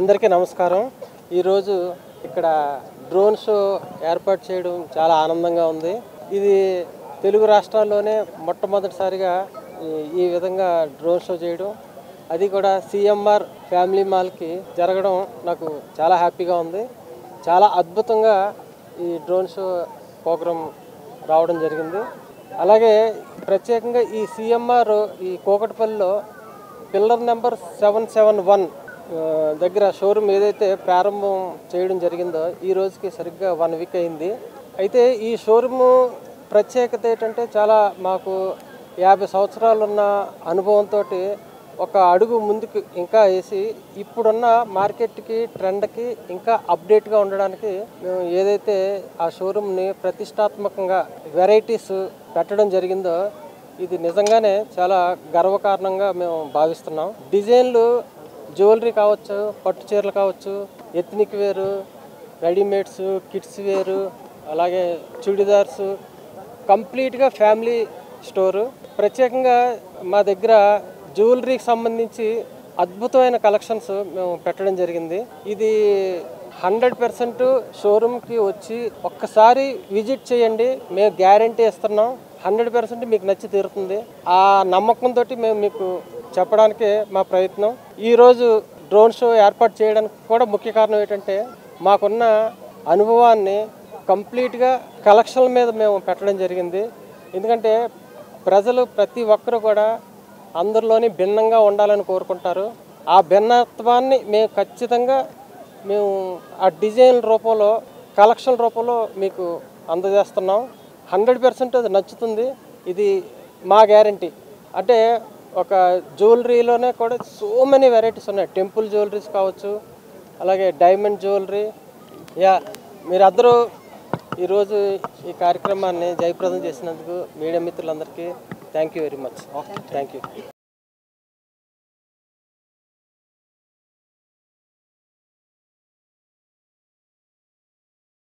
అందరికీ నమస్కారం. ఈరోజు ఇక్కడ డ్రోన్ షో ఏర్పాటు చేయడం చాలా ఆనందంగా ఉంది. ఇది తెలుగు రాష్ట్రాల్లోనే మొట్టమొదటిసారిగా ఈ విధంగా డ్రోన్ షో చేయడం, అది కూడా సిఎంఆర్ ఫ్యామిలీ మాల్కి జరగడం నాకు చాలా హ్యాపీగా ఉంది. చాలా అద్భుతంగా ఈ డ్రోన్ షో ప్రోగ్రాం రావడం జరిగింది. అలాగే ప్రత్యేకంగా ఈ సిఎంఆర్ ఈ కూకట్పల్లిలో పిల్లర్ నెంబర్ 771 దగ్గర షోరూమ్ ఏదైతే ప్రారంభం చేయడం జరిగిందో ఈ రోజుకి సరిగ్గా 1 వీక్ అయింది. అయితే ఈ షోరూము ప్రత్యేకత ఏంటంటే చాలా మాకు 50 సంవత్సరాలున్న అనుభవంతో ఒక అడుగు ముందుకు ఇంకా వేసి ఇప్పుడున్న మార్కెట్కి ట్రెండ్కి ఇంకా అప్డేట్గా ఉండడానికి మేము ఏదైతే ఆ షోరూమ్ని ప్రతిష్టాత్మకంగా వెరైటీస్ పెట్టడం జరిగిందో ఇది నిజంగానే చాలా గర్వకారణంగా మేము భావిస్తున్నాం. డిజైన్లు జ్యువెలరీ కావచ్చు, పట్టు చీరలు కావచ్చు, ఎథ్నిక్ వేరు, రెడీమేడ్స్, కిడ్స్ వేరు, అలాగే చుడిదార్స్, కంప్లీట్గా ఫ్యామిలీ స్టోరు. ప్రత్యేకంగా మా దగ్గర జ్యువెలరీకి సంబంధించి అద్భుతమైన కలెక్షన్స్ మేము పెట్టడం జరిగింది. ఇది 100% షోరూమ్కి వచ్చి ఒక్కసారి విజిట్ చేయండి, మేము గ్యారంటీ ఇస్తున్నాం. 100% మీకు నచ్చి తీరుతుంది. ఆ నమ్మకంతో మేము మీకు చెప్పడానికే మా ప్రయత్నం. ఈరోజు డ్రోన్ షో ఏర్పాటు చేయడానికి కూడా ముఖ్య కారణం ఏంటంటే మాకున్న అనుభవాన్ని కంప్లీట్గా కలెక్షన్ల మీద మేము పెట్టడం జరిగింది. ఎందుకంటే ప్రజలు ప్రతి ఒక్కరు కూడా అందరిలోని భిన్నంగా ఉండాలని కోరుకుంటారు. ఆ భిన్నత్వాన్ని మేము ఖచ్చితంగా ఆ డిజైన్ రూపంలో, కలెక్షన్ రూపంలో మీకు అందజేస్తున్నాం. 100% అది నచ్చుతుంది. ఇది మా గ్యారంటీ. అంటే ఒక జ్యువెలరీలోనే కూడా సో మెనీ వెరైటీస్ ఉన్నాయి. టెంపుల్ జ్యువెలరీస్ కావచ్చు, అలాగే డైమండ్ జ్యువెలరీ. మీరందరూ ఈరోజు ఈ కార్యక్రమాన్ని జయప్రదం చేసినందుకు మీడియా మిత్రులందరికీ thank you very much. Thank you.